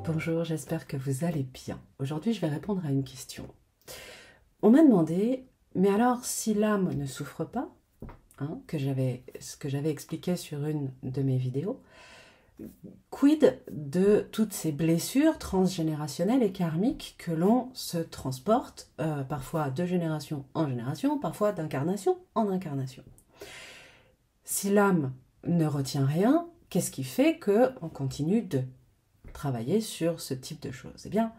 Bonjour, j'espère que vous allez bien. Aujourd'hui, je vais répondre à une question. On m'a demandé, mais alors si l'âme ne souffre pas, ce que j'avais expliqué sur une de mes vidéos, quid de toutes ces blessures transgénérationnelles et karmiques que l'on se transporte, parfois de génération en génération, parfois d'incarnation en incarnation. Si l'âme ne retient rien, qu'est-ce qui fait qu'on continue de travailler sur ce type de choses? Eh bien,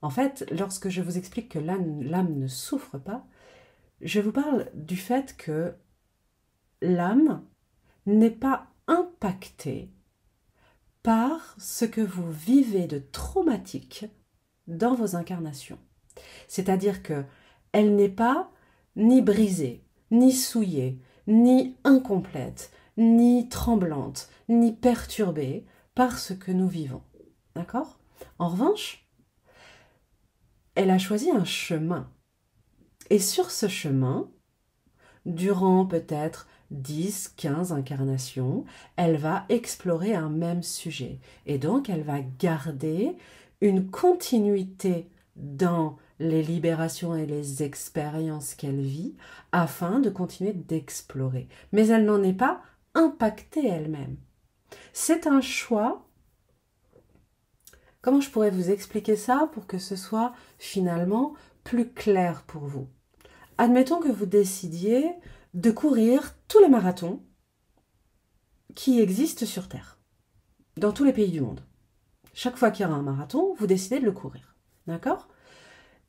en fait, lorsque je vous explique que l'âme ne souffre pas, je vous parle du fait que l'âme n'est pas impactée par ce que vous vivez de traumatique dans vos incarnations. C'est-à-dire que elle n'est pas ni brisée, ni souillée, ni incomplète, ni tremblante, ni perturbée par ce que nous vivons. D'accord? En revanche, elle a choisi un chemin. Et sur ce chemin, durant peut-être 10, 15 incarnations, elle va explorer un même sujet. Et donc, elle va garder une continuité dans les libérations et les expériences qu'elle vit afin de continuer d'explorer. Mais elle n'en est pas impactée elle-même. C'est un choix. Comment je pourrais vous expliquer ça pour que ce soit finalement plus clair pour vous? Admettons que vous décidiez de courir tous les marathons qui existent sur Terre, dans tous les pays du monde. Chaque fois qu'il y aura un marathon, vous décidez de le courir. D'accord?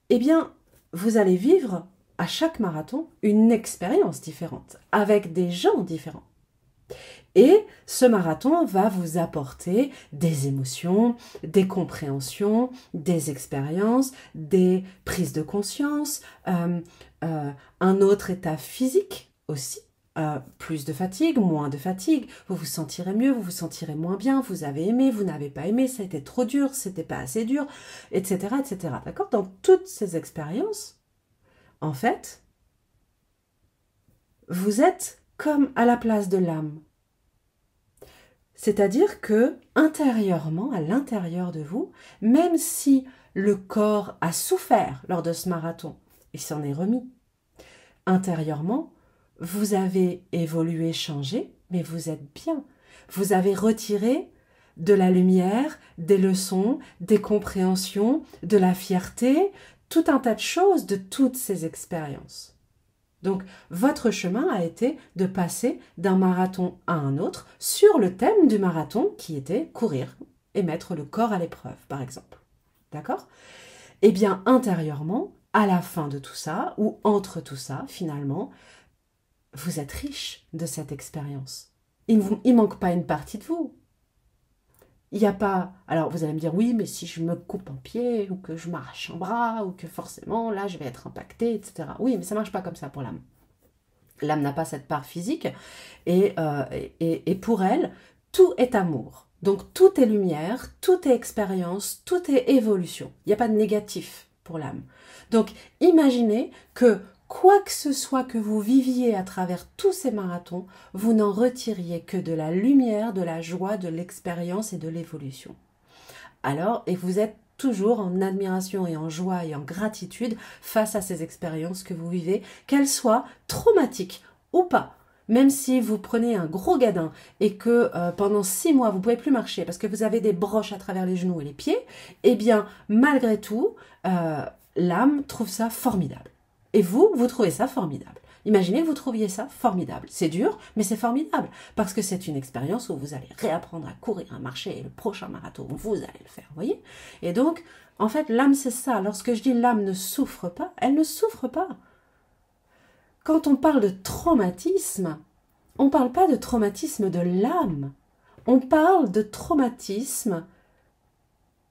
Eh bien, vous allez vivre à chaque marathon une expérience différente, avec des gens différents. Et ce marathon va vous apporter des émotions, des compréhensions, des expériences, des prises de conscience, un autre état physique aussi, plus de fatigue, moins de fatigue, vous vous sentirez mieux, vous vous sentirez moins bien, vous avez aimé, vous n'avez pas aimé, ça a été trop dur, c'était pas assez dur, etc., etc. D'accord? Dans toutes ces expériences, en fait, vous êtes comme à la place de l'âme. C'est-à-dire que, intérieurement, à l'intérieur de vous, même si le corps a souffert lors de ce marathon, il s'en est remis. Intérieurement, vous avez évolué, changé, mais vous êtes bien. Vous avez retiré de la lumière, des leçons, des compréhensions, de la fierté, tout un tas de choses de toutes ces expériences. Donc, votre chemin a été de passer d'un marathon à un autre sur le thème du marathon qui était courir et mettre le corps à l'épreuve, par exemple. D'accord? Eh bien, intérieurement, à la fin de tout ça, ou entre tout ça, finalement, vous êtes riche de cette expérience. Il ne manque pas une partie de vous. Il n'y a pas... Alors, vous allez me dire, oui, mais si je me coupe un pied, ou que je m'arrache un bras, ou que forcément, là, je vais être impactée, etc. Oui, mais ça ne marche pas comme ça pour l'âme. L'âme n'a pas cette part physique, et pour elle, tout est amour. Donc, tout est lumière, tout est expérience, tout est évolution. Il n'y a pas de négatif pour l'âme. Donc, imaginez que quoi que ce soit que vous viviez à travers tous ces marathons, vous n'en retiriez que de la lumière, de la joie, de l'expérience et de l'évolution. Alors, et vous êtes toujours en admiration et en joie et en gratitude face à ces expériences que vous vivez, qu'elles soient traumatiques ou pas. Même si vous prenez un gros gadin et que pendant 6 mois vous ne pouvez plus marcher parce que vous avez des broches à travers les genoux et les pieds, eh bien, malgré tout, l'âme trouve ça formidable. Et vous trouvez ça formidable. Imaginez que vous trouviez ça formidable. C'est dur, mais c'est formidable. Parce que c'est une expérience où vous allez réapprendre à courir, à marcher. Et le prochain marathon, vous allez le faire. Vous voyez? Et donc, en fait, l'âme, c'est ça. Lorsque je dis l'âme ne souffre pas, elle ne souffre pas. Quand on parle de traumatisme, on ne parle pas de traumatisme de l'âme. On parle de traumatisme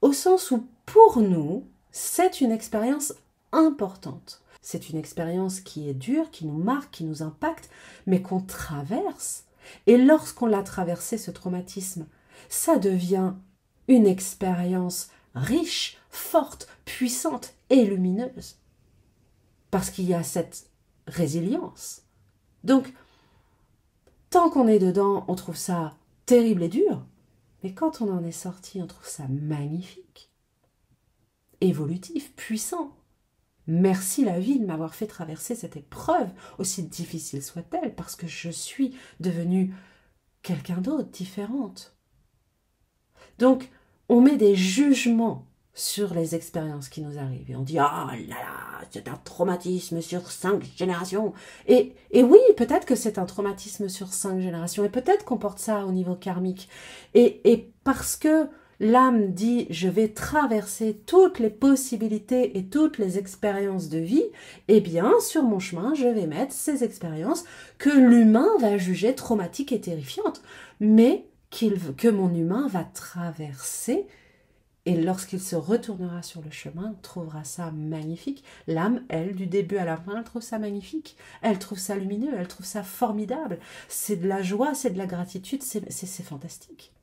au sens où, pour nous, c'est une expérience importante. C'est une expérience qui est dure, qui nous marque, qui nous impacte, mais qu'on traverse. Et lorsqu'on l'a traversé, ce traumatisme, ça devient une expérience riche, forte, puissante et lumineuse. Parce qu'il y a cette résilience. Donc, tant qu'on est dedans, on trouve ça terrible et dur. Mais quand on en est sorti, on trouve ça magnifique, évolutif, puissant. Merci la vie de m'avoir fait traverser cette épreuve, aussi difficile soit-elle, parce que je suis devenue quelqu'un d'autre, différente. Donc, on met des jugements sur les expériences qui nous arrivent. Et on dit « Ah là là, c'est un traumatisme sur 5 générations ». Et oui, peut-être que c'est un traumatisme sur 5 générations. Et peut-être qu'on porte ça au niveau karmique. Et parce que l'âme dit « Je vais traverser toutes les possibilités et toutes les expériences de vie », eh bien, sur mon chemin, je vais mettre ces expériences que l'humain va juger traumatiques et terrifiantes, mais que mon humain va traverser. Et lorsqu'il se retournera sur le chemin, trouvera ça magnifique. L'âme, elle, du début à la fin, elle trouve ça magnifique. Elle trouve ça lumineux, elle trouve ça formidable. C'est de la joie, c'est de la gratitude, c'est fantastique.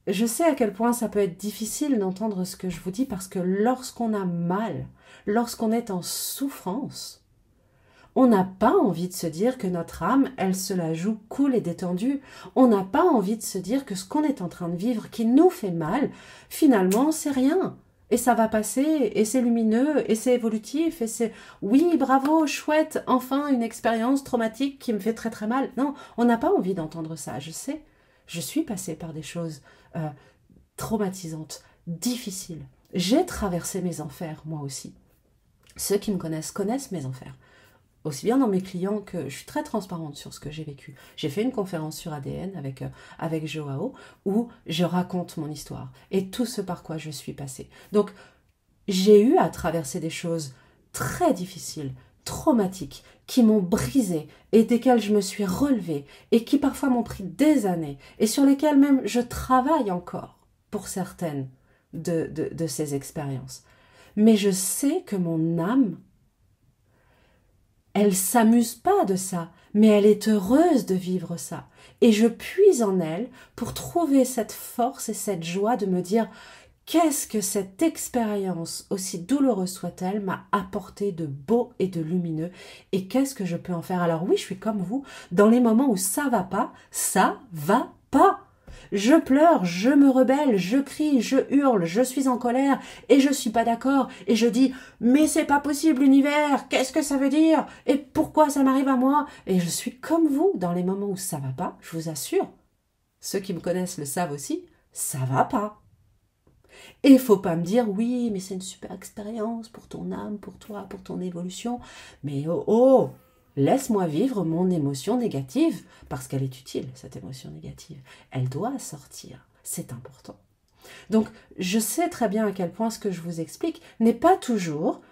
Je sais à quel point ça peut être difficile d'entendre ce que je vous dis parce que lorsqu'on a mal, lorsqu'on est en souffrance, on n'a pas envie de se dire que notre âme, elle se la joue cool et détendue. On n'a pas envie de se dire que ce qu'on est en train de vivre, qui nous fait mal, finalement, c'est rien. Et ça va passer, et c'est lumineux, et c'est évolutif, et c'est « oui, bravo, chouette, enfin une expérience traumatique qui me fait très très mal ». Non, on n'a pas envie d'entendre ça, je sais. Je suis passée par des choses traumatisantes, difficiles. J'ai traversé mes enfers, moi aussi. Ceux qui me connaissent mes enfers. Aussi bien dans mes clients que je suis très transparente sur ce que j'ai vécu. J'ai fait une conférence sur ADN avec Joao où je raconte mon histoire et tout ce par quoi je suis passée. Donc, j'ai eu à traverser des choses très difficiles, traumatiques, qui m'ont brisée et desquelles je me suis relevée et qui parfois m'ont pris des années et sur lesquelles même je travaille encore pour certaines de ces expériences. Mais je sais que mon âme, elle s'amuse pas de ça, mais elle est heureuse de vivre ça. Et je puise en elle pour trouver cette force et cette joie de me dire qu'est-ce que cette expérience, aussi douloureuse soit-elle, m'a apporté de beau et de lumineux et qu'est-ce que je peux en faire. Alors oui, je suis comme vous, dans les moments où ça va pas, ça va pas. Je pleure, je me rebelle, je crie, je hurle, je suis en colère et je suis pas d'accord et je dis mais c'est pas possible l'univers, qu'est-ce que ça veut dire et pourquoi ça m'arrive à moi? Et je suis comme vous dans les moments où ça va pas, je vous assure. Ceux qui me connaissent le savent aussi, ça va pas. Et il faut pas me dire oui mais c'est une super expérience pour ton âme, pour toi, pour ton évolution. Mais oh laisse-moi vivre mon émotion négative, parce qu'elle est utile, cette émotion négative. Elle doit sortir, c'est important. Donc, je sais très bien à quel point ce que je vous explique n'est pas toujours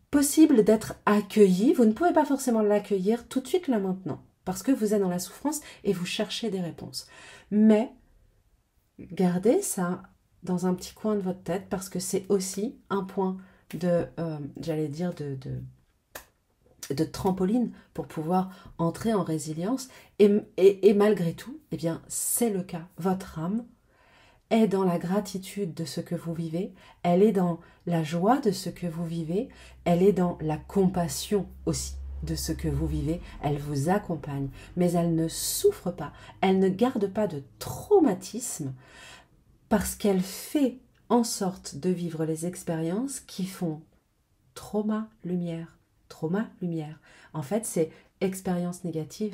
possible d'être accueilli. Vous ne pouvez pas forcément l'accueillir tout de suite là maintenant, parce que vous êtes dans la souffrance et vous cherchez des réponses. Mais, gardez ça dans un petit coin de votre tête, parce que c'est aussi un point de, j'allais dire, de trampoline pour pouvoir entrer en résilience et malgré tout, eh bien c'est le cas. Votre âme est dans la gratitude de ce que vous vivez, elle est dans la joie de ce que vous vivez, elle est dans la compassion aussi de ce que vous vivez, elle vous accompagne, mais elle ne souffre pas, elle ne garde pas de traumatisme parce qu'elle fait en sorte de vivre les expériences qui font trauma-lumière. Trauma-lumière. En fait, c'est expérience négative,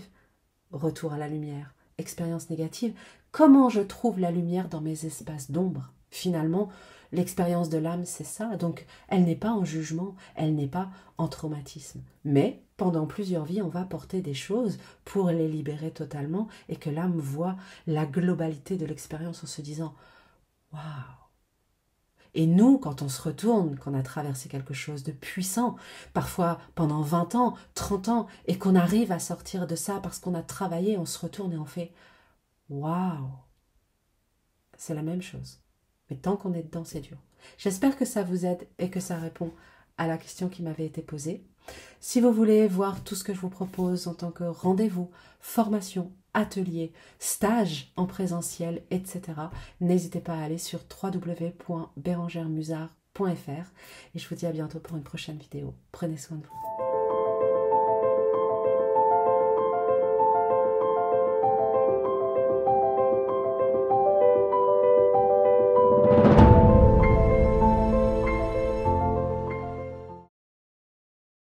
retour à la lumière. Expérience négative, comment je trouve la lumière dans mes espaces d'ombre? Finalement, l'expérience de l'âme, c'est ça. Donc, elle n'est pas en jugement, elle n'est pas en traumatisme. Mais, pendant plusieurs vies, on va porter des choses pour les libérer totalement et que l'âme voit la globalité de l'expérience en se disant « Waouh !» Et nous, quand on se retourne, qu'on a traversé quelque chose de puissant, parfois pendant 20 ans, 30 ans, et qu'on arrive à sortir de ça parce qu'on a travaillé, on se retourne et on fait « Waouh !» C'est la même chose. Mais tant qu'on est dedans, c'est dur. J'espère que ça vous aide et que ça répond à la question qui m'avait été posée. Si vous voulez voir tout ce que je vous propose en tant que rendez-vous, formation, atelier, stage en présentiel, etc., n'hésitez pas à aller sur www.berangermusard.fr et je vous dis à bientôt pour une prochaine vidéo. Prenez soin de vous.